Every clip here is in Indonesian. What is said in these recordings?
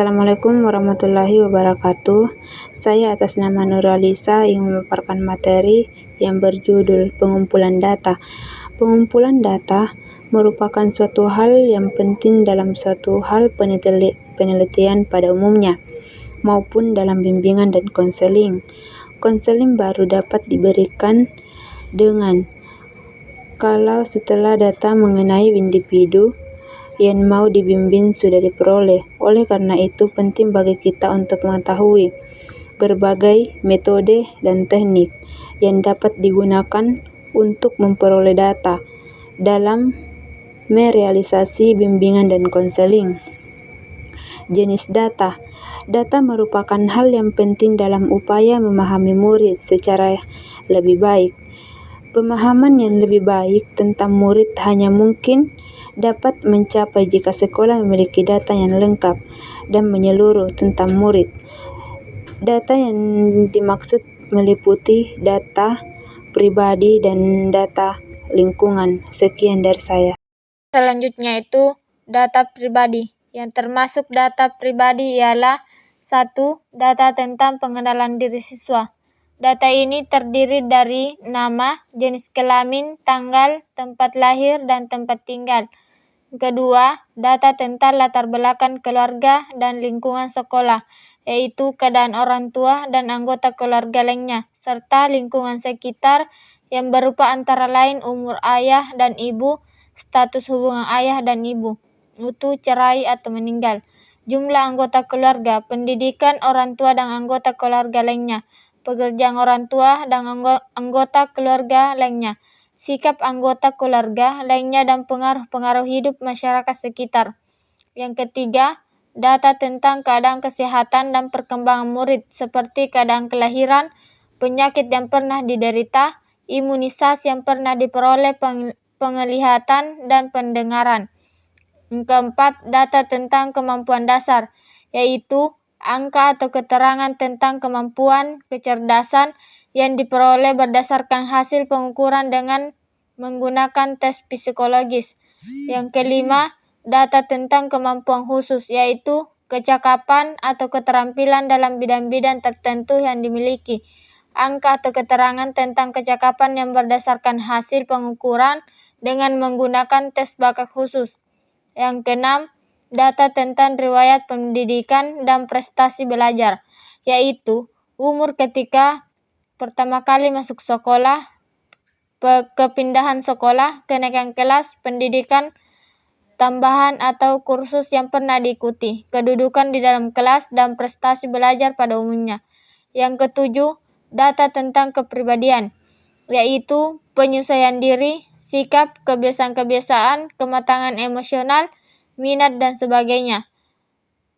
Assalamualaikum warahmatullahi wabarakatuh. Saya atas nama Nuralisa yang memaparkan materi yang berjudul pengumpulan data. Pengumpulan data merupakan suatu hal yang penting dalam suatu hal penelitian pada umumnya, maupun dalam bimbingan dan konseling. Konseling baru dapat diberikan kalau setelah data mengenai individu yang mau dibimbing sudah diperoleh. Oleh karena itu, penting bagi kita untuk mengetahui berbagai metode dan teknik yang dapat digunakan untuk memperoleh data dalam merealisasi bimbingan dan konseling. Jenis data. Data merupakan hal yang penting dalam upaya memahami murid secara lebih baik. Pemahaman yang lebih baik tentang murid hanya mungkin dapat mencapai jika sekolah memiliki data yang lengkap dan menyeluruh tentang murid. Data yang dimaksud meliputi data pribadi dan data lingkungan. Sekian dari saya. Selanjutnya itu data pribadi. Yang termasuk data pribadi ialah 1. Data tentang pengenalan diri siswa. Data ini terdiri dari nama, jenis kelamin, tanggal, tempat lahir, dan tempat tinggal. Kedua, data tentang latar belakang keluarga dan lingkungan sekolah, yaitu keadaan orang tua dan anggota keluarga lainnya, serta lingkungan sekitar yang berupa antara lain umur ayah dan ibu, status hubungan ayah dan ibu, mutu, cerai atau meninggal, jumlah anggota keluarga, pendidikan orang tua dan anggota keluarga lainnya, pekerjaan orang tua dan anggota keluarga lainnya, sikap anggota keluarga lainnya dan pengaruh-pengaruh hidup masyarakat sekitar. Yang ketiga, data tentang keadaan kesehatan dan perkembangan murid seperti keadaan kelahiran, penyakit yang pernah diderita, imunisasi yang pernah diperoleh, penglihatan dan pendengaran. Yang keempat, data tentang kemampuan dasar, yaitu angka atau keterangan tentang kemampuan kecerdasan yang diperoleh berdasarkan hasil pengukuran dengan menggunakan tes psikologis. Yang kelima, data tentang kemampuan khusus, yaitu kecakapan atau keterampilan dalam bidang-bidang tertentu yang dimiliki. Angka atau keterangan tentang kecakapan yang berdasarkan hasil pengukuran dengan menggunakan tes bakat khusus. Yang keenam, data tentang riwayat pendidikan dan prestasi belajar, yaitu umur ketika pertama kali masuk sekolah, kepindahan sekolah, kenaikan kelas, pendidikan tambahan atau kursus yang pernah diikuti, kedudukan di dalam kelas, dan prestasi belajar pada umumnya. Yang ketujuh, data tentang kepribadian, yaitu penyesuaian diri, sikap, kebiasaan-kebiasaan, kematangan emosional, minat, dan sebagainya.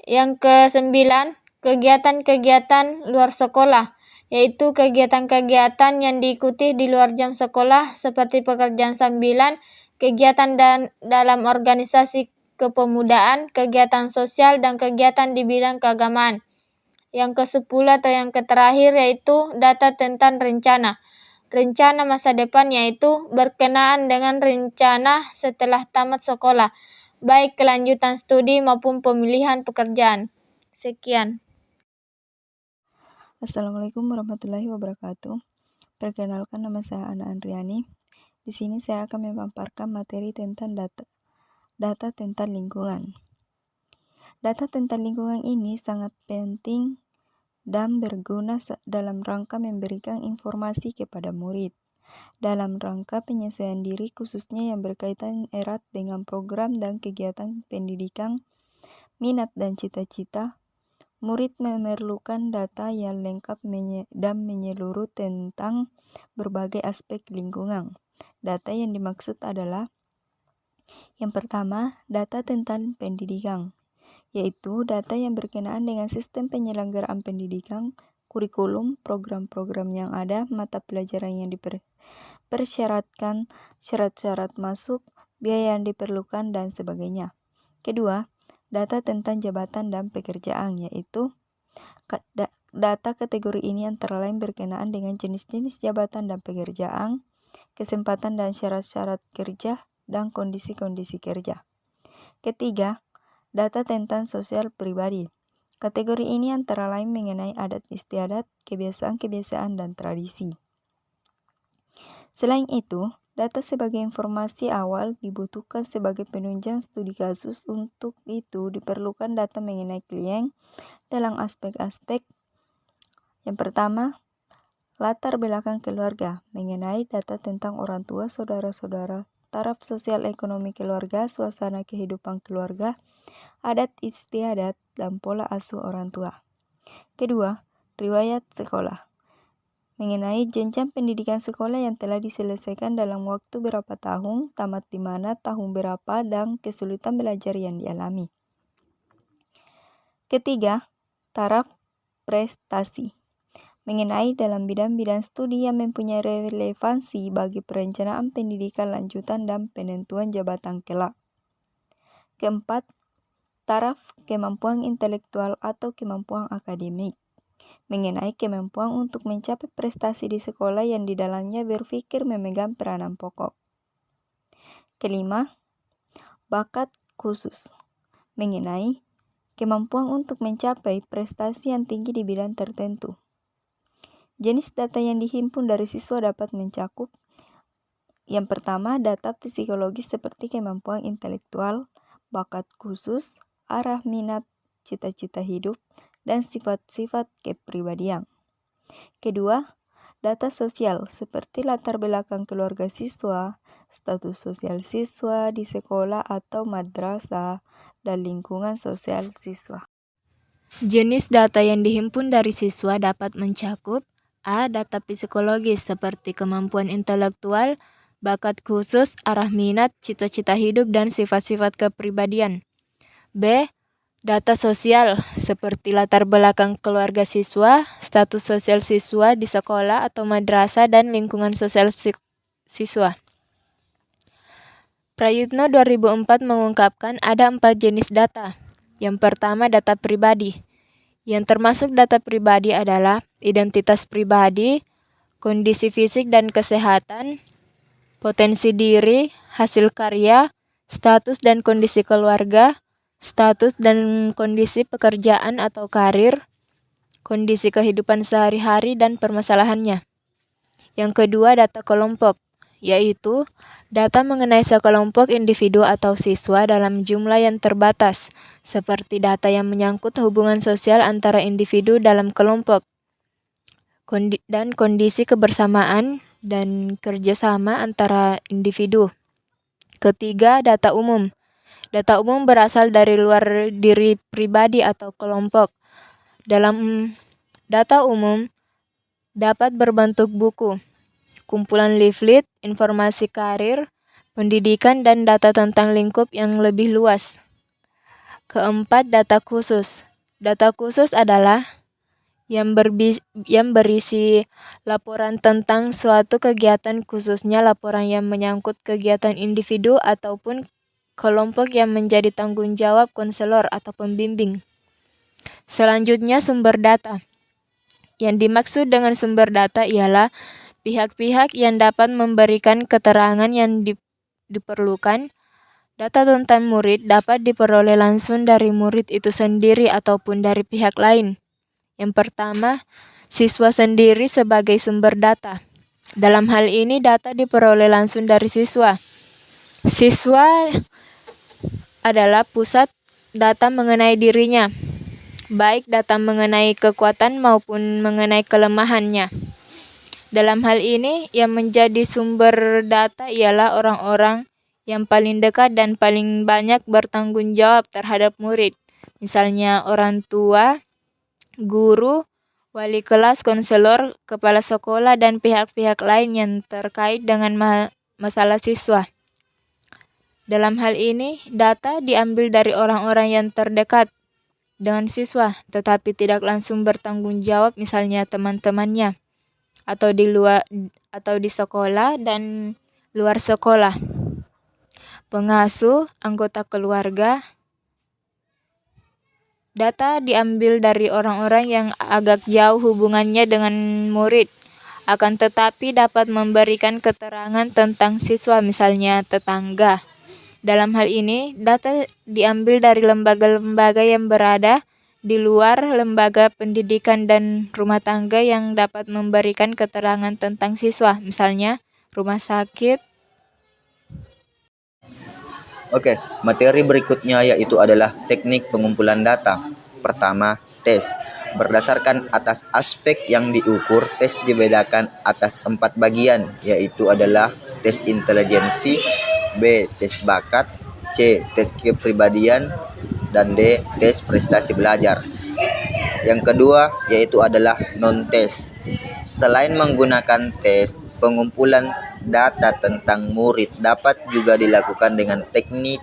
Yang kesembilan, kegiatan-kegiatan luar sekolah, yaitu kegiatan-kegiatan yang diikuti di luar jam sekolah seperti pekerjaan sambilan, kegiatan dalam organisasi kepemudaan, kegiatan sosial, dan kegiatan di bidang keagamaan. Yang ke-10 atau yang terakhir yaitu data tentang rencana. Rencana masa depan yaitu berkenaan dengan rencana setelah tamat sekolah, baik kelanjutan studi maupun pemilihan pekerjaan. Sekian. Assalamualaikum warahmatullahi wabarakatuh. Perkenalkan, nama saya Ana Andriani. Di sini saya akan memaparkan materi tentang data tentang lingkungan. Data tentang lingkungan ini sangat penting dan berguna dalam rangka memberikan informasi kepada murid, dalam rangka penyesuaian diri khususnya yang berkaitan erat dengan program dan kegiatan pendidikan, minat dan cita-cita. Murid memerlukan data yang lengkap dan menyeluruh tentang berbagai aspek lingkungan. Data yang dimaksud adalah yang pertama, data tentang pendidikan, yaitu data yang berkenaan dengan sistem penyelenggaraan pendidikan, kurikulum, program-program yang ada, mata pelajaran yang dipersyaratkan, syarat-syarat masuk, biaya yang diperlukan, dan sebagainya. Kedua, data tentang jabatan dan pekerjaan, yaitu data kategori ini antara lain berkenaan dengan jenis-jenis jabatan dan pekerjaan, kesempatan dan syarat-syarat kerja, dan kondisi-kondisi kerja. Ketiga, data tentang sosial pribadi, Kategori ini antara lain mengenai adat istiadat, kebiasaan-kebiasaan, dan tradisi. Selain itu, data sebagai informasi awal dibutuhkan sebagai penunjang studi kasus. Untuk itu diperlukan data mengenai klien dalam aspek-aspek. Yang pertama, latar belakang keluarga, mengenai data tentang orang tua, saudara-saudara, taraf sosial ekonomi keluarga, suasana kehidupan keluarga, adat istiadat, dan pola asuh orang tua. Kedua, riwayat sekolah, mengenai jenjang pendidikan sekolah yang telah diselesaikan dalam waktu berapa tahun, tamat di mana, tahun berapa, dan kesulitan belajar yang dialami. Ketiga, taraf prestasi, mengenai dalam bidang-bidang studi yang mempunyai relevansi bagi perencanaan pendidikan lanjutan dan penentuan jabatan kelak. Keempat, taraf kemampuan intelektual atau kemampuan akademik, mengenai kemampuan untuk mencapai prestasi di sekolah yang di dalamnya berpikir memegang peranan pokok. Kelima, bakat khusus, mengenai kemampuan untuk mencapai prestasi yang tinggi di bidang tertentu. Jenis data yang dihimpun dari siswa dapat mencakup: yang pertama, data psikologis seperti kemampuan intelektual, bakat khusus, arah minat, cita-cita hidup, dan sifat-sifat kepribadian. Kedua, data sosial seperti latar belakang keluarga siswa, status sosial siswa di sekolah atau madrasah, dan lingkungan sosial siswa. Jenis data yang dihimpun dari siswa dapat mencakup: A. Data psikologis seperti kemampuan intelektual, bakat khusus, arah minat, cita-cita hidup, dan sifat-sifat kepribadian. B. Data sosial seperti latar belakang keluarga siswa, status sosial siswa di sekolah atau madrasah, dan lingkungan sosial siswa. Prayitno 2004 mengungkapkan ada 4 jenis data. Yang pertama, data pribadi. Yang termasuk data pribadi adalah identitas pribadi, kondisi fisik dan kesehatan, potensi diri, hasil karya, status dan kondisi keluarga, status dan kondisi pekerjaan atau karir, kondisi kehidupan sehari-hari dan permasalahannya. Yang kedua, data kelompok, yaitu data mengenai sekelompok individu atau siswa dalam jumlah yang terbatas, seperti data yang menyangkut hubungan sosial antara individu dalam kelompok, dan kondisi kebersamaan dan kerjasama antara individu. Ketiga, data umum. Data umum berasal dari luar diri pribadi atau kelompok. Dalam data umum dapat berbentuk buku, kumpulan leaflet, informasi karir, pendidikan, dan data tentang lingkup yang lebih luas. Keempat, data khusus. Data khusus adalah yang berisi laporan tentang suatu kegiatan, khususnya laporan yang menyangkut kegiatan individu ataupun kelompok yang menjadi tanggung jawab konselor atau pembimbing. Selanjutnya, sumber data. Yang dimaksud dengan sumber data ialah pihak-pihak yang dapat memberikan keterangan yang diperlukan. Data tentang murid dapat diperoleh langsung dari murid itu sendiri ataupun dari pihak lain. Yang pertama, siswa sendiri sebagai sumber data. Dalam hal ini data diperoleh langsung dari siswa. Siswa adalah pusat data mengenai dirinya, baik data mengenai kekuatan maupun mengenai kelemahannya. Dalam hal ini, yang menjadi sumber data ialah orang-orang yang paling dekat dan paling banyak bertanggung jawab terhadap murid, misalnya orang tua, guru, wali kelas, konselor, kepala sekolah, dan pihak-pihak lain yang terkait dengan masalah siswa. Dalam hal ini, data diambil dari orang-orang yang terdekat dengan siswa, tetapi tidak langsung bertanggung jawab, misalnya teman-temannya, atau di sekolah dan luar sekolah, pengasuh, anggota keluarga. Data diambil dari orang-orang yang agak jauh hubungannya dengan murid, akan tetapi dapat memberikan keterangan tentang siswa, misalnya tetangga. Dalam hal ini, data diambil dari lembaga-lembaga yang berada di luar lembaga pendidikan dan rumah tangga yang dapat memberikan keterangan tentang siswa, misalnya rumah sakit. Oke, materi berikutnya yaitu adalah teknik pengumpulan data. Pertama, tes. Berdasarkan atas aspek yang diukur, tes dibedakan atas 4 bagian, yaitu adalah tes intelijensi, B. tes bakat, C. tes kepribadian, dan D. tes prestasi belajar. Yang kedua yaitu adalah non-tes. Selain menggunakan tes, pengumpulan data tentang murid dapat juga dilakukan dengan teknik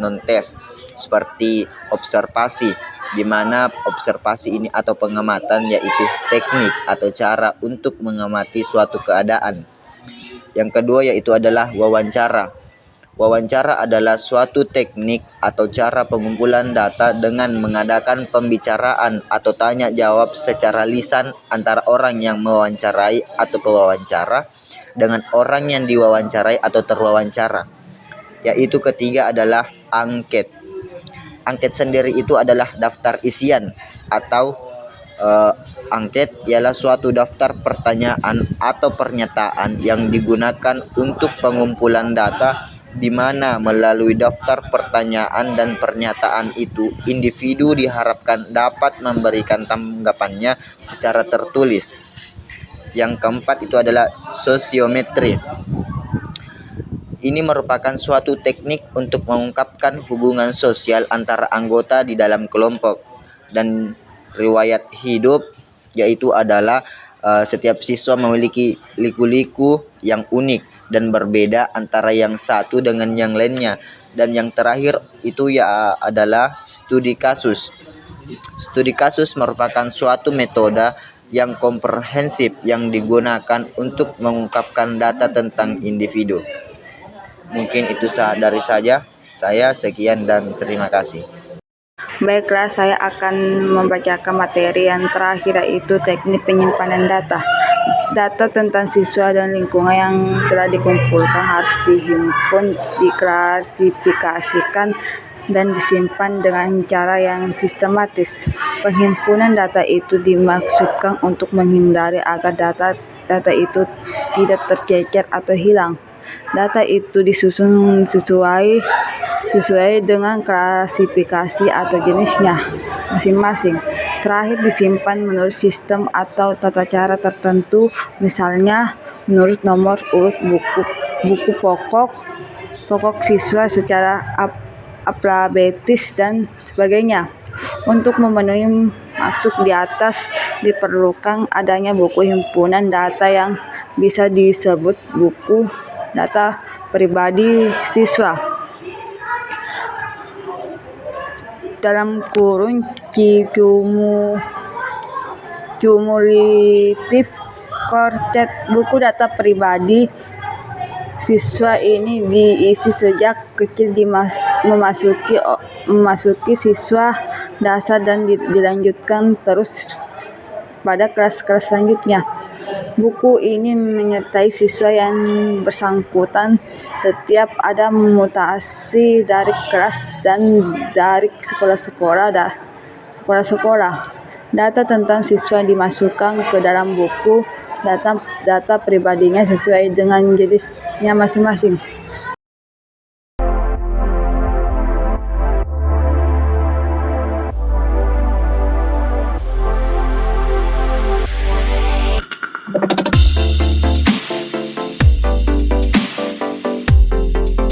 non-tes seperti observasi, di mana observasi ini atau pengamatan yaitu teknik atau cara untuk mengamati suatu keadaan. Yang kedua yaitu adalah wawancara. Wawancara adalah suatu teknik atau cara pengumpulan data dengan mengadakan pembicaraan atau tanya jawab secara lisan antara orang yang mewawancarai atau pewawancara dengan orang yang diwawancarai atau terwawancara. Yaitu ketiga adalah angket. Angket sendiri itu adalah daftar isian atau angket ialah suatu daftar pertanyaan atau pernyataan yang digunakan untuk pengumpulan data, di mana melalui daftar pertanyaan dan pernyataan itu individu diharapkan dapat memberikan tanggapannya secara tertulis. Yang keempat itu adalah sosiometri. Ini merupakan suatu teknik untuk mengungkapkan hubungan sosial antara anggota di dalam kelompok. Dan riwayat hidup yaitu adalah setiap siswa memiliki liku-liku yang unik dan berbeda antara yang satu dengan yang lainnya. Dan yang terakhir itu ya adalah studi kasus. Studi kasus merupakan suatu metode yang komprehensif yang digunakan untuk mengungkapkan data tentang individu. Mungkin itu dari saya. Saya sekian dan terima kasih. Baiklah, saya akan membacakan materi yang terakhir, yaitu teknik penyimpanan data. Data tentang siswa dan lingkungan yang telah dikumpulkan harus dihimpun, diklasifikasikan, dan disimpan dengan cara yang sistematis. Penghimpunan data itu dimaksudkan untuk menghindari agar data itu tidak tercecer atau hilang. Data itu disusun sesuai dengan klasifikasi atau jenisnya masing-masing. Terakhir disimpan menurut sistem atau tata cara tertentu, misalnya menurut nomor urut buku pokok siswa secara alfabetis dan sebagainya. Untuk memenuhi maksud di atas diperlukan adanya buku himpunan data yang bisa disebut buku data pribadi siswa. Dalam kurun cumulatif quartet, buku data pribadi siswa ini diisi sejak kecil memasuki siswa dasar dan dilanjutkan terus pada kelas-kelas selanjutnya. Buku ini menyertai siswa yang bersangkutan setiap ada mutasi dari kelas dan dari sekolah. Data tentang siswa dimasukkan ke dalam buku data pribadinya sesuai dengan jenisnya masing-masing.